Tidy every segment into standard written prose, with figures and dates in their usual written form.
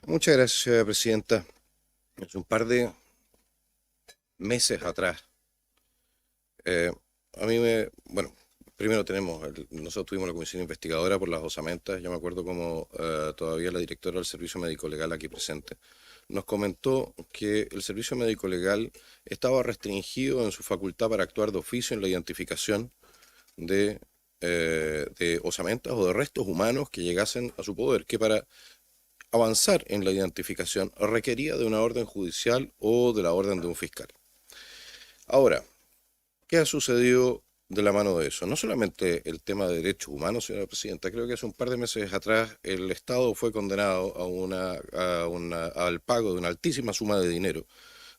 Muchas gracias, señora presidenta. Hace un par de meses atrás, eh, bueno, primero nosotros tuvimos la comisión investigadora por las osamentas. Yo me acuerdo como todavía la directora del Servicio Médico Legal aquí presente nos comentó que el Servicio Médico Legal estaba restringido en su facultad para actuar de oficio en la identificación de osamentas o de restos humanos que llegasen a su poder, que para avanzar en la identificación requería de una orden judicial o de la orden de un fiscal. Ahora, ¿qué ha sucedido de la mano de eso? No solamente el tema de derechos humanos, señora presidenta, creo que hace un par de meses atrás el Estado fue condenado al pago de una altísima suma de dinero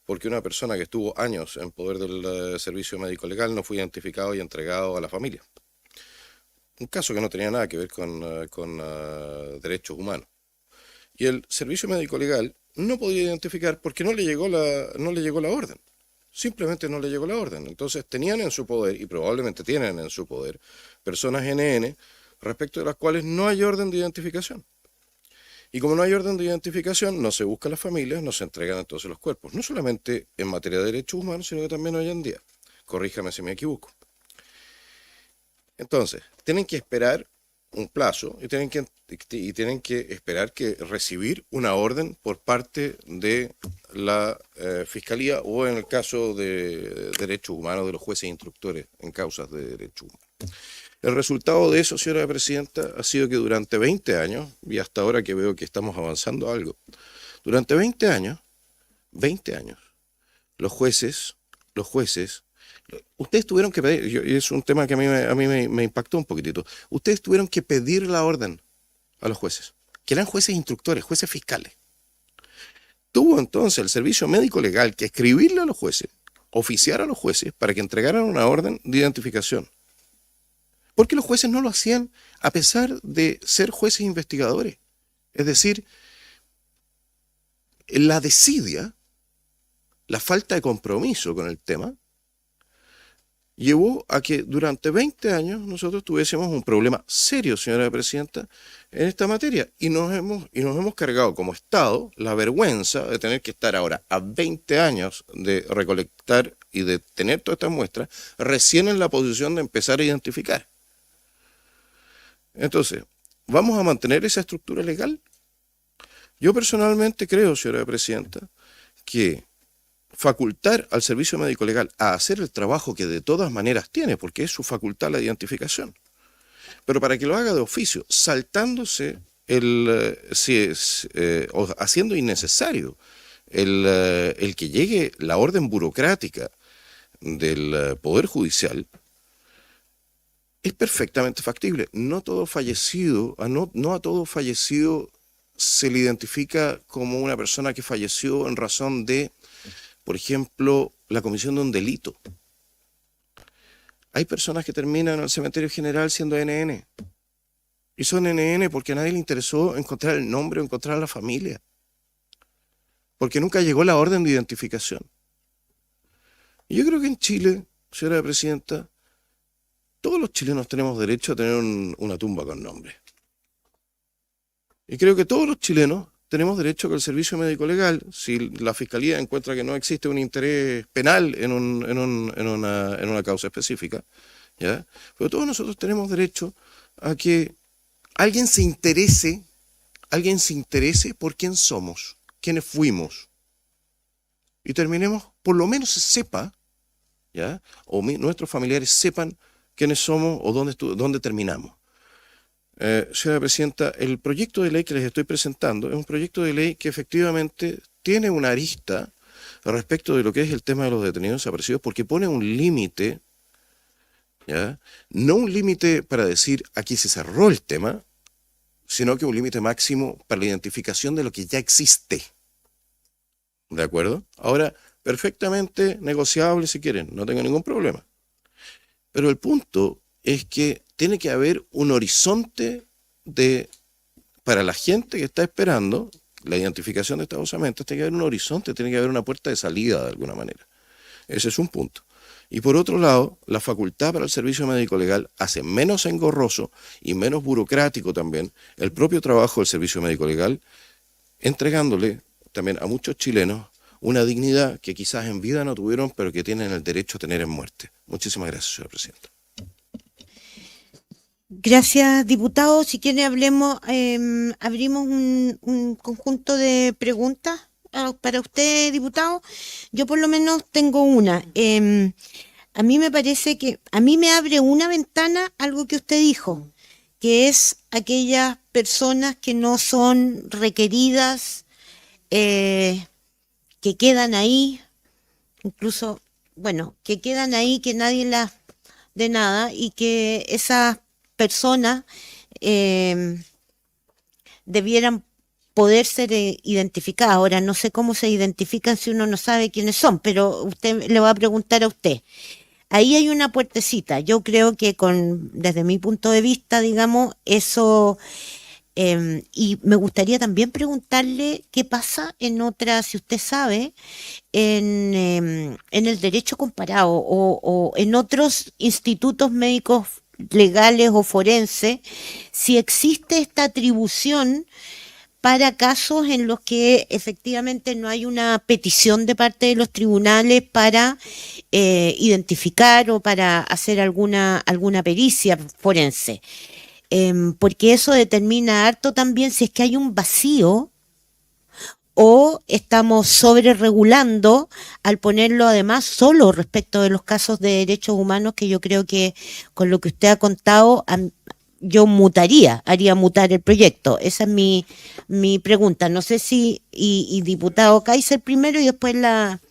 porque una persona que estuvo años en poder del servicio médico legal no fue identificado y entregado a la familia. Un caso que no tenía nada que ver con derechos humanos. Y el servicio médico legal no podía identificar porque no le llegó la orden. Simplemente no le llegó la orden. Entonces tenían en su poder, y probablemente tienen en su poder, personas NN respecto de las cuales no hay orden de identificación. Y como no hay orden de identificación, no se buscan las familias, no se entregan entonces los cuerpos. No solamente en materia de derechos humanos, sino que también hoy en día. Corríjame si me equivoco. Entonces, tienen que esperar un plazo y tienen que esperar que recibir una orden por parte de la Fiscalía o en el caso de derechos humanos de los jueces instructores en causas de derechos humanos. El resultado de eso, señora presidenta, ha sido que durante 20 años, y hasta ahora que veo que estamos avanzando algo, durante 20 años, los jueces, ustedes tuvieron que pedir, y es un tema que a mí me impactó un poquitito, ustedes tuvieron que pedir la orden a los jueces, que eran jueces instructores, jueces fiscales. Tuvo entonces el servicio médico legal que escribirle a los jueces, oficiar a los jueces para que entregaran una orden de identificación. Porque los jueces no lo hacían a pesar de ser jueces investigadores. Es decir, la desidia, la falta de compromiso con el tema, llevó a que durante 20 años nosotros tuviésemos un problema serio, señora presidenta, en esta materia. Y nos hemos cargado como Estado la vergüenza de tener que estar ahora a 20 años de recolectar y de tener todas estas muestras, recién en la posición de empezar a identificar. Entonces, ¿vamos a mantener esa estructura legal? Yo personalmente creo, señora presidenta, que facultar al servicio médico legal a hacer el trabajo que de todas maneras tiene, porque es su facultad la identificación, pero para que lo haga de oficio, saltándose o haciendo innecesario el que llegue la orden burocrática del Poder Judicial, es perfectamente factible. No a todo fallecido se le identifica como una persona que falleció en razón de, por ejemplo, la comisión de un delito. Hay personas que terminan en el cementerio general siendo NN. Y son NN porque a nadie le interesó encontrar el nombre o encontrar a la familia. Porque nunca llegó la orden de identificación. Y yo creo que en Chile, señora presidenta, todos los chilenos tenemos derecho a tener una tumba con nombre. Y creo que todos los chilenos tenemos derecho a que el servicio médico legal, si la Fiscalía encuentra que no existe un interés penal en una causa específica, ¿ya? Pero todos nosotros tenemos derecho a que alguien se interese por quién somos, quiénes fuimos. Y terminemos, por lo menos se sepa, ¿ya? Nuestros familiares sepan quiénes somos o dónde terminamos. Señora presidenta, el proyecto de ley que les estoy presentando es un proyecto de ley que efectivamente tiene una arista respecto de lo que es el tema de los detenidos desaparecidos, porque pone un límite, ¿ya? No un límite para decir aquí se cerró el tema, sino que un límite máximo para la identificación de lo que ya existe. ¿De acuerdo? Ahora, perfectamente negociable si quieren, no tengo ningún problema. Pero el punto es que tiene que haber un horizonte para la gente que está esperando la identificación de estas osamentas, tiene que haber un horizonte, tiene que haber una puerta de salida de alguna manera. Ese es un punto. Y por otro lado, la facultad para el servicio médico legal hace menos engorroso y menos burocrático también el propio trabajo del servicio médico legal entregándole también a muchos chilenos una dignidad que quizás en vida no tuvieron, pero que tienen el derecho a tener en muerte. Muchísimas gracias, señora presidenta. Gracias, diputado. Si quiere, abrimos un conjunto de preguntas para usted, diputado. Yo por lo menos tengo una. A mí me parece que, a mí me abre una ventana algo que usted dijo, que es aquellas personas que no son requeridas, que quedan ahí, incluso, bueno, que quedan ahí, que nadie las de nada y que esas personas debieran poder ser identificadas. Ahora, no sé cómo se identifican si uno no sabe quiénes son, pero usted le va a preguntar a usted. Ahí hay una puertecita. Yo creo que desde mi punto de vista, digamos, eso. Y me gustaría también preguntarle qué pasa en otras, si usted sabe, en el derecho comparado o en otros institutos médicos legales o forenses, si existe esta atribución para casos en los que efectivamente no hay una petición de parte de los tribunales para identificar o para hacer alguna pericia forense. Porque eso determina harto también si es que hay un vacío o estamos sobre regulando al ponerlo además solo respecto de los casos de derechos humanos, que yo creo que con lo que usted ha contado yo haría mutar el proyecto. Esa es mi pregunta. No sé si, y diputado Kaiser primero y después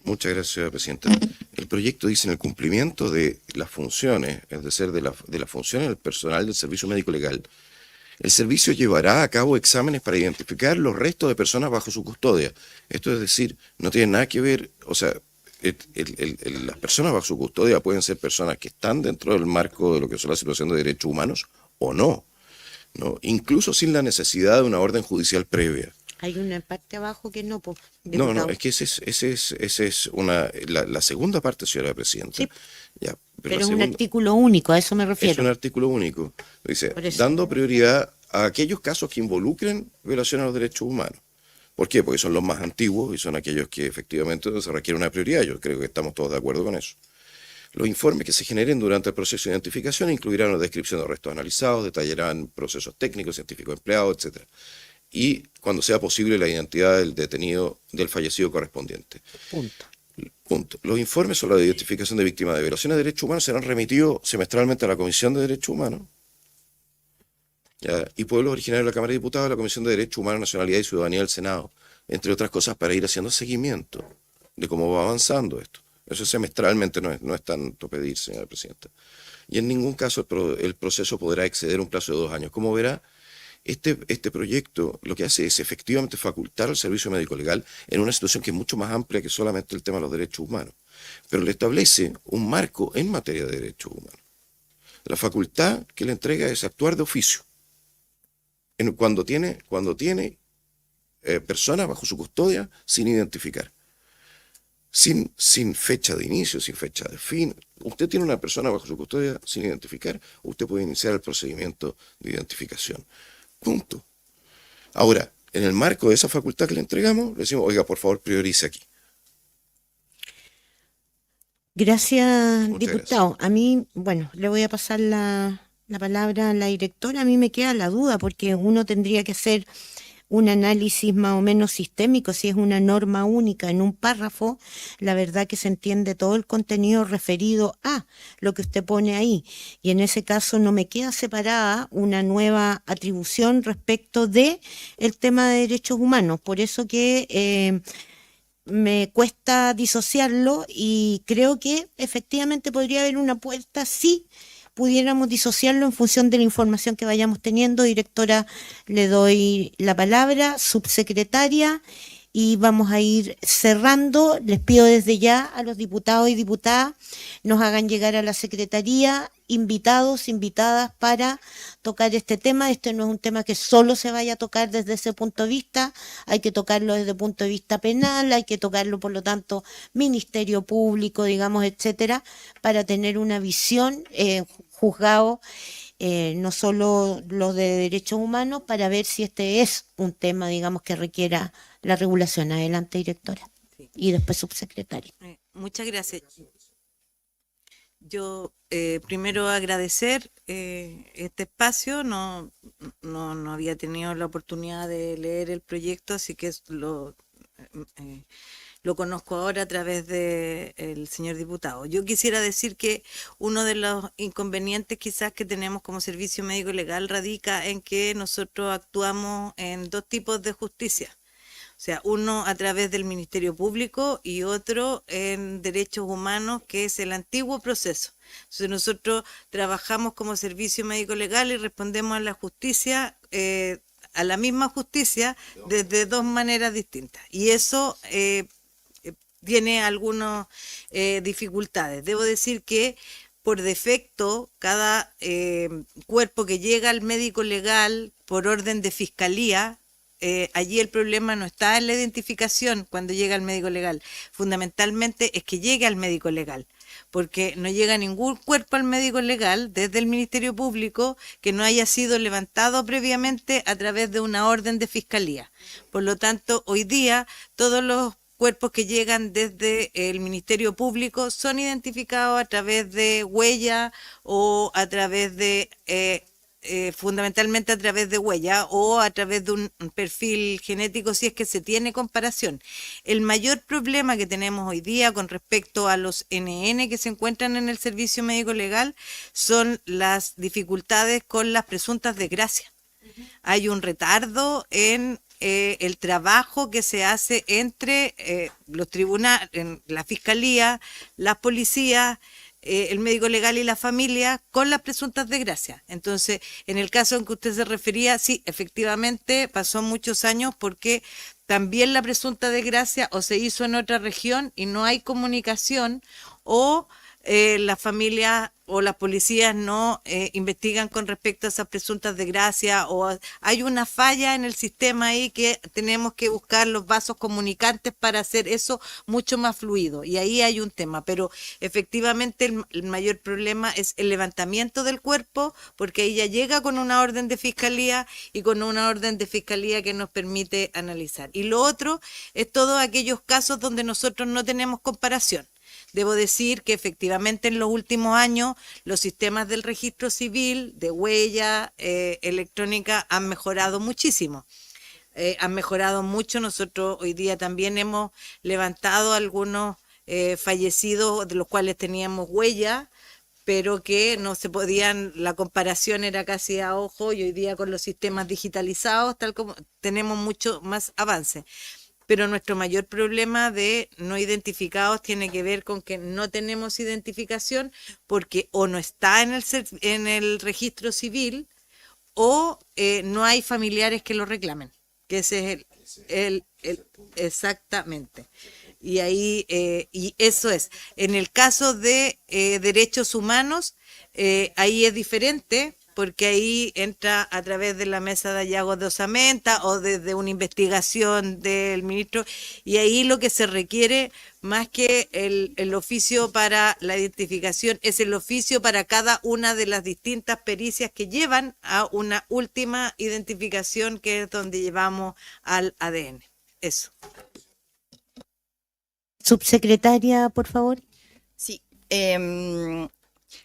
Muchas gracias, señora presidenta. El proyecto dice en el cumplimiento de las funciones, es decir, de las funciones del personal del servicio médico legal, el servicio llevará a cabo exámenes para identificar los restos de personas bajo su custodia. Esto es decir, no tiene nada que ver, o sea, las personas bajo su custodia pueden ser personas que están dentro del marco de lo que son la situación de derechos humanos o no, incluso sin la necesidad de una orden judicial previa. Hay una parte abajo que no, No, es que ese es la segunda parte, señora presidenta. Sí. Ya, pero es un artículo único, a eso me refiero. Es un artículo único. Dice, dando prioridad a aquellos casos que involucren violación a los derechos humanos. ¿Por qué? Porque son los más antiguos y son aquellos que efectivamente se requiere una prioridad. Yo creo que estamos todos de acuerdo con eso. Los informes que se generen durante el proceso de identificación incluirán una descripción de los restos analizados, detallarán procesos técnicos, científicos empleados, etc. Y cuando sea posible la identidad del detenido, del fallecido correspondiente. Punto. Los informes sobre la identificación de víctimas de violaciones de derechos humanos serán remitidos semestralmente a la Comisión de Derechos Humanos y pueblos originarios de la Cámara de Diputados, a la Comisión de Derechos Humanos, Nacionalidad y Ciudadanía del Senado, entre otras cosas, para ir haciendo seguimiento de cómo va avanzando esto. Eso semestralmente no es tanto pedir, señora presidenta. Y en ningún caso el proceso podrá exceder un plazo de 2 años. Como verá, este proyecto lo que hace es efectivamente facultar al servicio médico legal en una situación que es mucho más amplia que solamente el tema de los derechos humanos, pero le establece un marco en materia de derechos humanos. La facultad que le entrega es actuar de oficio cuando tiene personas bajo su custodia sin identificar, sin fecha de inicio, sin fecha de fin. Usted tiene una persona bajo su custodia sin identificar, usted puede iniciar el procedimiento de identificación. Punto. Ahora, en el marco de esa facultad que le entregamos, le decimos, oiga, por favor, priorice aquí. Gracias, diputado. Gracias. A mí, bueno, le voy a pasar la palabra a la directora. A mí me queda la duda, porque uno tendría que hacer un análisis más o menos sistémico. Si es una norma única en un párrafo, la verdad que se entiende todo el contenido referido a lo que usted pone ahí. Y en ese caso no me queda separada una nueva atribución respecto de el tema de derechos humanos. Por eso que me cuesta disociarlo y creo que efectivamente podría haber una puerta si pudiéramos disociarlo en función de la información que vayamos teniendo. Directora, le doy la palabra, subsecretaria, y vamos a ir cerrando. Les pido desde ya a los diputados y diputadas nos hagan llegar a la Secretaría invitados, invitadas para tocar este tema. Este no es un tema que solo se vaya a tocar desde ese punto de vista, hay que tocarlo desde el punto de vista penal, hay que tocarlo, por lo tanto, Ministerio Público, digamos, etcétera, para tener una visión, juzgado no solo los de derechos humanos, para ver si este es un tema, digamos, que requiera la regulación. Adelante, directora. Sí. Y después subsecretario. Muchas gracias. Yo primero agradecer este espacio, no había tenido la oportunidad de leer el proyecto, así que lo conozco ahora a través del señor diputado. Yo quisiera decir que uno de los inconvenientes quizás que tenemos como servicio médico legal radica en que nosotros actuamos en dos tipos de justicia. O sea, uno a través del Ministerio Público y otro en derechos humanos, que es el antiguo proceso. Entonces nosotros trabajamos como servicio médico legal y respondemos a la justicia, a la misma justicia, desde dos maneras distintas. Y eso tiene algunas dificultades. Debo decir que por defecto, cada cuerpo que llega al médico legal por orden de fiscalía, allí el problema no está en la identificación cuando llega al médico legal. Fundamentalmente es que llegue al médico legal, porque no llega ningún cuerpo al médico legal desde el Ministerio Público que no haya sido levantado previamente a través de una orden de fiscalía. Por lo tanto, hoy día todos los cuerpos que llegan desde el Ministerio Público son identificados a través de huella o a través de fundamentalmente a través de huella o a través de un perfil genético, si es que se tiene comparación. El mayor problema que tenemos hoy día con respecto a los NN que se encuentran en el servicio médico legal son las dificultades con las presuntas desgracias. Hay un retardo en el trabajo que se hace entre los tribunales, la fiscalía, las policías, el médico legal y la familia con las presuntas desgracias. Entonces, en el caso en que usted se refería, sí, efectivamente pasó muchos años porque también la presunta desgracia o se hizo en otra región y no hay comunicación, o las familias o las policías no investigan con respecto a esas presuntas desgracias, o hay una falla en el sistema ahí que tenemos que buscar los vasos comunicantes para hacer eso mucho más fluido, y ahí hay un tema. Pero efectivamente el mayor problema es el levantamiento del cuerpo, porque ella llega con una orden de fiscalía y con una orden de fiscalía que nos permite analizar. Y lo otro es todos aquellos casos donde nosotros no tenemos comparación. Debo decir que efectivamente en los últimos años los sistemas del registro civil, de huella electrónica, han mejorado muchísimo. Han mejorado mucho. Nosotros hoy día también hemos levantado algunos fallecidos de los cuales teníamos huella, pero que no se podían, la comparación era casi a ojo, y hoy día con los sistemas digitalizados, tal como tenemos mucho más avance. Pero nuestro mayor problema de no identificados tiene que ver con que no tenemos identificación porque o no está en el registro civil o no hay familiares que lo reclamen, que ese es exactamente. Y ahí, y eso es. En el caso de derechos humanos, ahí es diferente, porque ahí entra a través de la mesa de hallazgos de osamenta o desde una investigación del ministro, y ahí lo que se requiere, más que el oficio para la identificación, es el oficio para cada una de las distintas pericias que llevan a una última identificación, que es donde llevamos al ADN. Eso. Subsecretaria, por favor. Sí,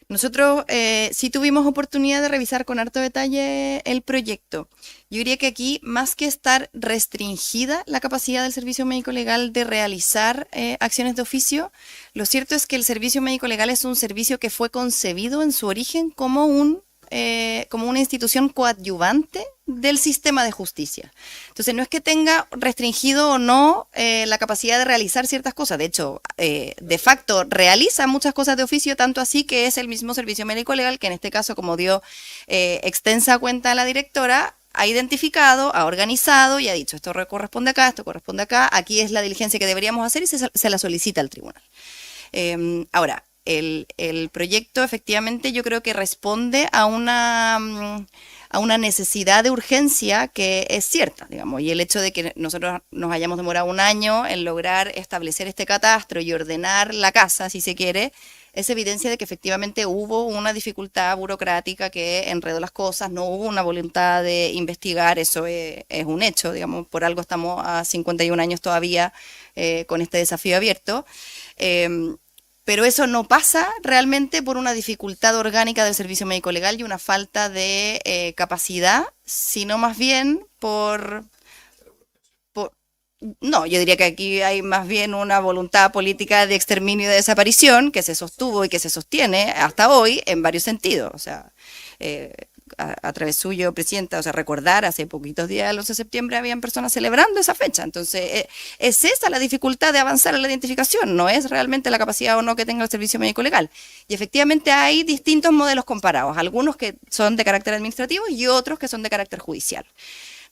nosotros sí tuvimos oportunidad de revisar con harto detalle el proyecto. Yo diría que aquí, más que estar restringida la capacidad del servicio médico legal de realizar acciones de oficio, lo cierto es que el servicio médico legal es un servicio que fue concebido en su origen como una institución coadyuvante del sistema de justicia. Entonces, no es que tenga restringido o no la capacidad de realizar ciertas cosas. De hecho, de facto, realiza muchas cosas de oficio, tanto así que es el mismo servicio médico legal que en este caso, como dio extensa cuenta a la directora, ha identificado, ha organizado y ha dicho: esto corresponde acá, esto corresponde acá, aquí es la diligencia que deberíamos hacer, y se la solicita al tribunal. Ahora, el proyecto efectivamente yo creo que responde a a una necesidad de urgencia que es cierta, digamos, y el hecho de que nosotros nos hayamos demorado un año en lograr establecer este catastro y ordenar la casa, si se quiere, es evidencia de que efectivamente hubo una dificultad burocrática que enredó las cosas, no hubo una voluntad de investigar, eso es un hecho, digamos, por algo estamos a 51 años todavía con este desafío abierto. Pero eso no pasa realmente por una dificultad orgánica del servicio médico legal y una falta de capacidad, sino más bien no, yo diría que aquí hay más bien una voluntad política de exterminio y de desaparición que se sostuvo y que se sostiene hasta hoy en varios sentidos. O sea, a través suyo, Presidenta, o sea, recordar, hace poquitos días, el 11 de septiembre, habían personas celebrando esa fecha. Entonces, es esa la dificultad de avanzar en la identificación, no es realmente la capacidad o no que tenga el servicio médico legal. Y efectivamente hay distintos modelos comparados, algunos que son de carácter administrativo y otros que son de carácter judicial.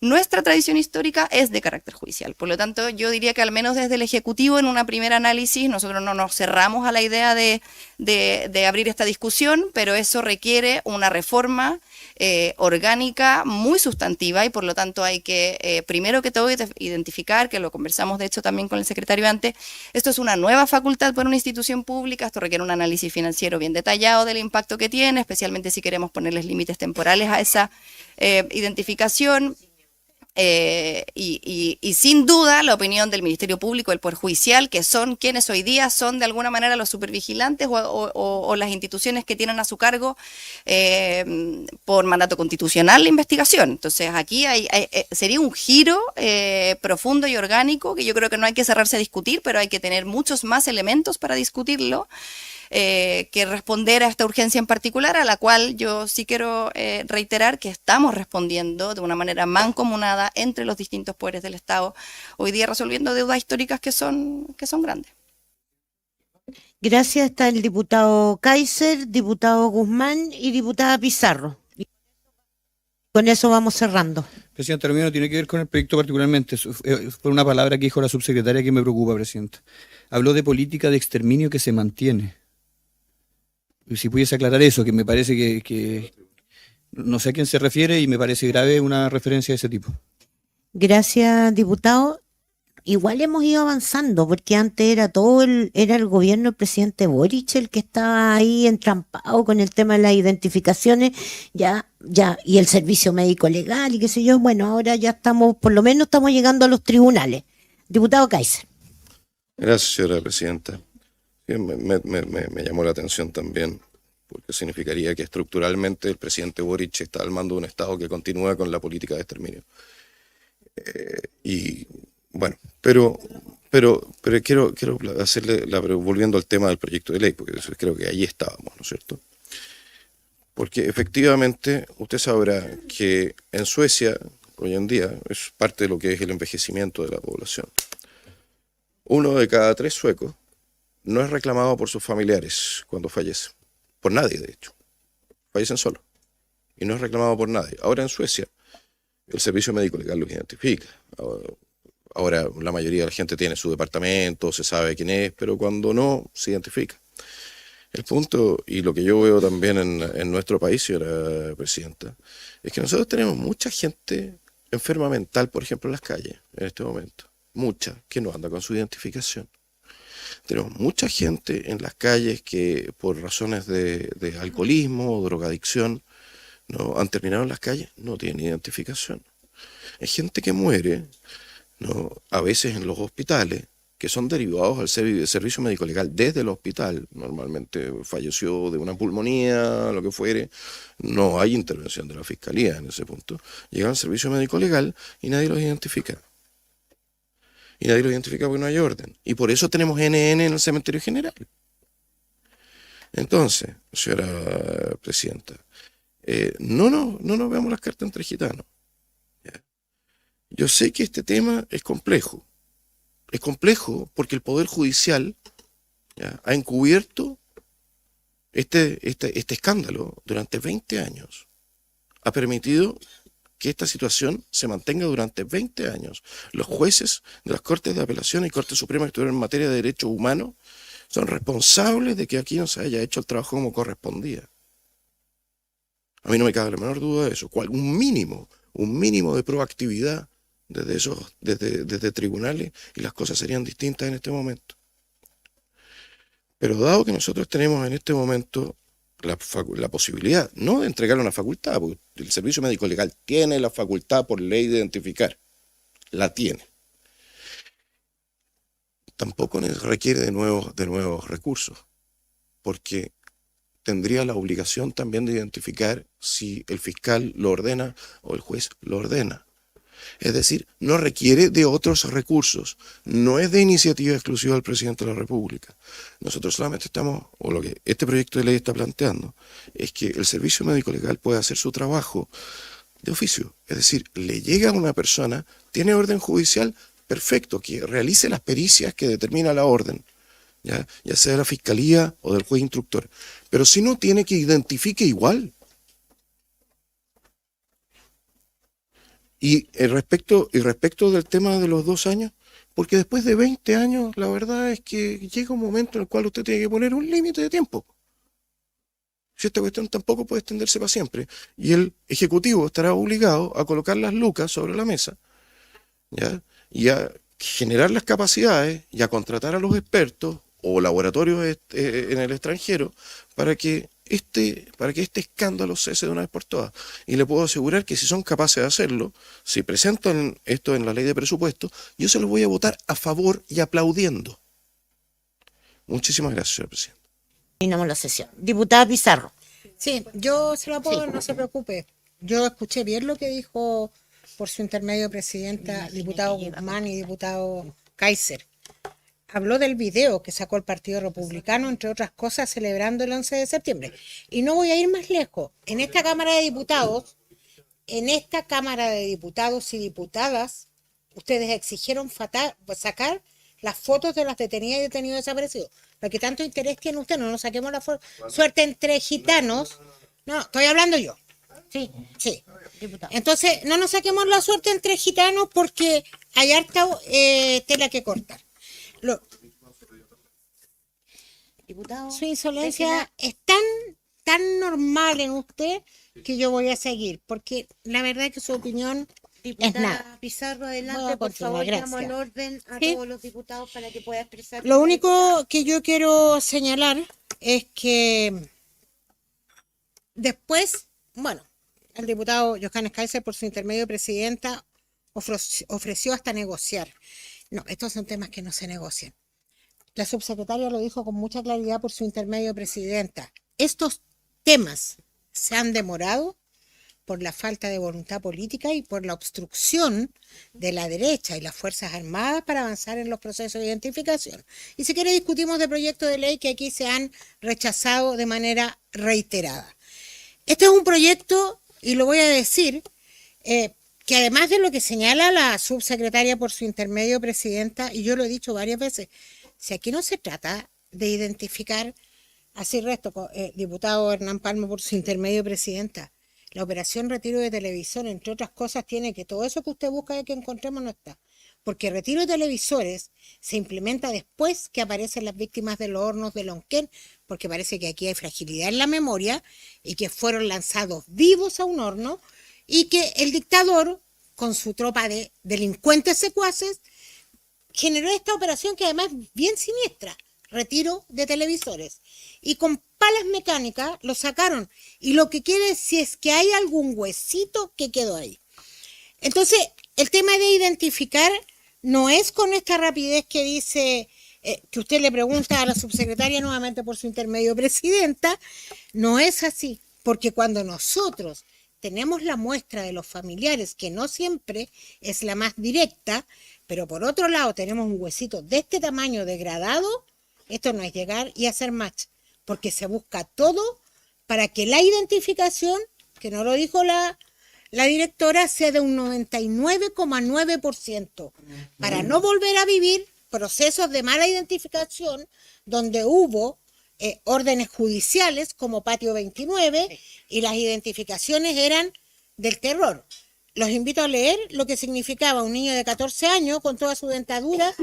Nuestra tradición histórica es de carácter judicial, por lo tanto yo diría que al menos desde el Ejecutivo en una primera análisis nosotros no nos cerramos a la idea de abrir esta discusión, pero eso requiere una reforma orgánica muy sustantiva y por lo tanto hay que primero que todo identificar, que lo conversamos de hecho también con el secretario antes, esto es una nueva facultad para una institución pública, esto requiere un análisis financiero bien detallado del impacto que tiene, especialmente si queremos ponerles límites temporales a esa identificación. Y sin duda la opinión del Ministerio Público, del Poder Judicial, que son quienes hoy día son de alguna manera los supervigilantes o las instituciones que tienen a su cargo por mandato constitucional la investigación. Entonces aquí sería un giro profundo y orgánico que yo creo que no hay que cerrarse a discutir, pero hay que tener muchos más elementos para discutirlo. Que responder a esta urgencia en particular, a la cual yo sí quiero reiterar que estamos respondiendo de una manera mancomunada entre los distintos poderes del Estado, hoy día resolviendo deudas históricas que son grandes. Gracias, está el diputado Kaiser, diputado Guzmán y diputada Pizarro. Con eso vamos cerrando. Presidenta, lo mío no tiene que ver con el proyecto particularmente, fue una palabra que dijo la subsecretaria que me preocupa, Presidenta. Habló de política de exterminio que se mantiene. Si pudiese aclarar eso, que me parece que no sé a quién se refiere y me parece grave una referencia de ese tipo. Gracias, diputado. Igual hemos ido avanzando, porque antes era el gobierno del presidente Boric el que estaba ahí entrampado con el tema de las identificaciones, ya, y el servicio médico legal y qué sé yo. Bueno, ahora ya estamos, por lo menos estamos llegando a los tribunales. Diputado Kaiser. Gracias, señora presidenta. Me llamó la atención también, porque significaría que estructuralmente el presidente Boric está al mando de un Estado que continúa con la política de exterminio. Y bueno, pero quiero hacerle volviendo al tema del proyecto de ley, porque creo que ahí estábamos, ¿no es cierto? Porque efectivamente usted sabrá que en Suecia hoy en día es parte de lo que es el envejecimiento de la población. 1 de cada 3 suecos no es reclamado por sus familiares cuando fallece, por nadie de hecho, fallecen solos y no es reclamado por nadie. Ahora en Suecia el servicio médico legal los identifica. Ahora la mayoría de la gente tiene su departamento, se sabe quién es, pero cuando no, se identifica. El punto, y lo que yo veo también en nuestro país, señora presidenta, es que nosotros tenemos mucha gente enferma mental, por ejemplo, en las calles, en este momento. Mucha, que no anda con su identificación. Tenemos mucha gente en las calles que por razones de alcoholismo o drogadicción no han terminado en las calles, no tienen identificación. Hay gente que muere, ¿no?, a veces en los hospitales, que son derivados al servicio médico legal desde el hospital. Normalmente falleció de una pulmonía, lo que fuere. No hay intervención de la fiscalía en ese punto. Llegan al servicio médico legal y nadie los identifica. Y nadie los identifica porque no hay orden. Y por eso tenemos NN en el cementerio general. Entonces, señora presidenta, no veamos las cartas entre gitanos. ¿Ya? Yo sé que este tema es complejo. Es complejo porque el Poder Judicial, ¿ya?, ha encubierto este escándalo durante 20 años. Ha permitido que esta situación se mantenga durante 20 años. Los jueces de las Cortes de Apelación y Corte Suprema que estuvieron en materia de derechos humanos son responsables de que aquí no se haya hecho el trabajo como correspondía. A mí no me cabe la menor duda de eso. Un mínimo de proactividad desde tribunales y las cosas serían distintas en este momento. Pero dado que nosotros tenemos en este momento la posibilidad, no de entregar una facultad, porque el Servicio Médico Legal tiene la facultad por ley de identificar, la tiene. Tampoco requiere de nuevos recursos, porque tendría la obligación también de identificar si el fiscal lo ordena o el juez lo ordena. Es decir, no requiere de otros recursos, no es de iniciativa exclusiva del presidente de la República. Nosotros solamente lo que este proyecto de ley está planteando, es que el Servicio Médico Legal pueda hacer su trabajo de oficio. Es decir, le llega a una persona, tiene orden judicial, perfecto, que realice las pericias que determina la orden, ya sea de la Fiscalía o del juez instructor. Pero si no, tiene que identifique igual. Y respecto del tema de los 2 años, porque después de 20 años, la verdad es que llega un momento en el cual usted tiene que poner un límite de tiempo. Si esta cuestión tampoco puede extenderse para siempre. Y el Ejecutivo estará obligado a colocar las lucas sobre la mesa, ¿ya? Y a generar las capacidades y a contratar a los expertos o laboratorios en el extranjero para que este escándalo cese de una vez por todas. Y le puedo asegurar que si son capaces de hacerlo, si presentan esto en la ley de presupuesto, yo se los voy a votar a favor y aplaudiendo. Muchísimas gracias, señor presidente. Terminamos la sesión. Diputada Pizarro. Sí, yo se lo apoyo, Sí. no se preocupe. Yo escuché bien lo que dijo por su intermedio presidenta, diputado Guzmán y diputado Kaiser. Habló del video que sacó el Partido Republicano, entre otras cosas, celebrando el 11 de septiembre. Y no voy a ir más lejos. En esta Cámara de Diputados y diputadas, ustedes exigieron sacar las fotos de las detenidas y detenidos desaparecidos. Porque tanto interés tiene usted, no nos saquemos la suerte entre gitanos. No, estoy hablando yo. Sí, Sí. diputado. Entonces, no nos saquemos la suerte entre gitanos porque hay harta tela que cortar. Diputado. Su insolencia es tan normal en usted que yo voy a seguir, porque la verdad es que su opinión es nada. Diputada Pizarro, Voy adelante, a por continuar, favor, damos gracias. el orden a Sí. todos los diputados para que pueda expresar. Lo único que yo quiero señalar es que después, bueno, el diputado Johannes Kaiser, por su intermedio presidenta, ofreció hasta negociar. No, estos son temas que no se negocian. La subsecretaria lo dijo con mucha claridad por su intermedio presidenta. Estos temas se han demorado por la falta de voluntad política y por la obstrucción de la derecha y las Fuerzas Armadas para avanzar en los procesos de identificación. Y si quiere discutimos de proyectos de ley que aquí se han rechazado de manera reiterada. Este es un proyecto, y lo voy a decir, que además de lo que señala la subsecretaria por su intermedio presidenta, y yo lo he dicho varias veces, si aquí no se trata de identificar, así resto, diputado Hernán Palma por su intermedio presidenta, la operación retiro de televisor, entre otras cosas, tiene que todo eso que usted busca de que encontremos no está. Porque retiro de televisores se implementa después que aparecen las víctimas de los hornos de Lonquén, porque parece que aquí hay fragilidad en la memoria y que fueron lanzados vivos a un horno y que el dictador, con su tropa de delincuentes secuaces, generó esta operación que además es bien siniestra, retiro de televisores. Y con palas mecánicas lo sacaron. Y lo que quiere si es que hay algún huesito que quedó ahí. Entonces, el tema de identificar no es con esta rapidez que dice, que usted le pregunta a la subsecretaria nuevamente por su intermedio presidenta, no es así. Porque cuando nosotros tenemos la muestra de los familiares, que no siempre es la más directa, pero por otro lado tenemos un huesito de este tamaño degradado, esto no es llegar y hacer match, porque se busca todo para que la identificación, que no lo dijo la directora, sea de un 99,9%, para no volver a vivir procesos de mala identificación donde hubo órdenes judiciales como Patio 29 y las identificaciones eran del terror. Los invito a leer lo que significaba un niño de 14 años con toda su dentadura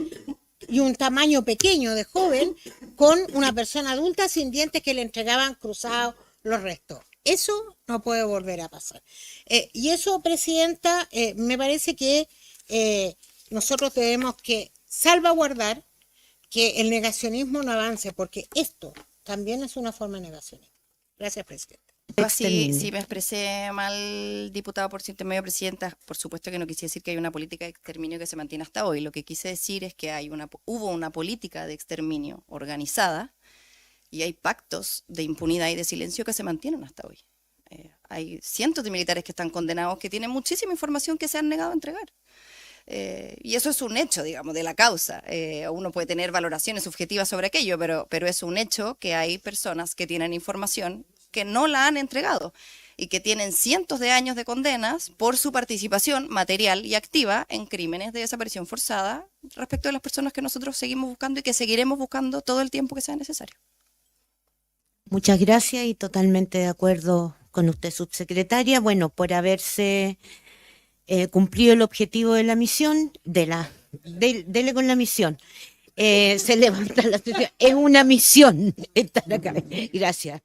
y un tamaño pequeño de joven con una persona adulta sin dientes que le entregaban cruzados los restos. Eso no puede volver a pasar. Y eso, Presidenta, me parece que nosotros tenemos que salvaguardar que el negacionismo no avance, porque esto también es una forma de negacionismo. Gracias, Presidenta. Si me expresé mal, diputado, por cierto, medio presidenta, por supuesto que no quise decir que hay una política de exterminio que se mantiene hasta hoy. Lo que quise decir es que hubo una política de exterminio organizada y hay pactos de impunidad y de silencio que se mantienen hasta hoy. Hay cientos de militares que están condenados que tienen muchísima información que se han negado a entregar. Y eso es un hecho, digamos, de la causa. Uno puede tener valoraciones subjetivas sobre aquello, pero es un hecho que hay personas que tienen información que no la han entregado y que tienen cientos de años de condenas por su participación material y activa en crímenes de desaparición forzada respecto de las personas que nosotros seguimos buscando y que seguiremos buscando todo el tiempo que sea necesario. Muchas gracias y totalmente de acuerdo con usted, subsecretaria. Bueno, por haberse cumplido el objetivo de la misión, dele con la misión. Se levanta la sesión. Es una misión estar acá. Gracias.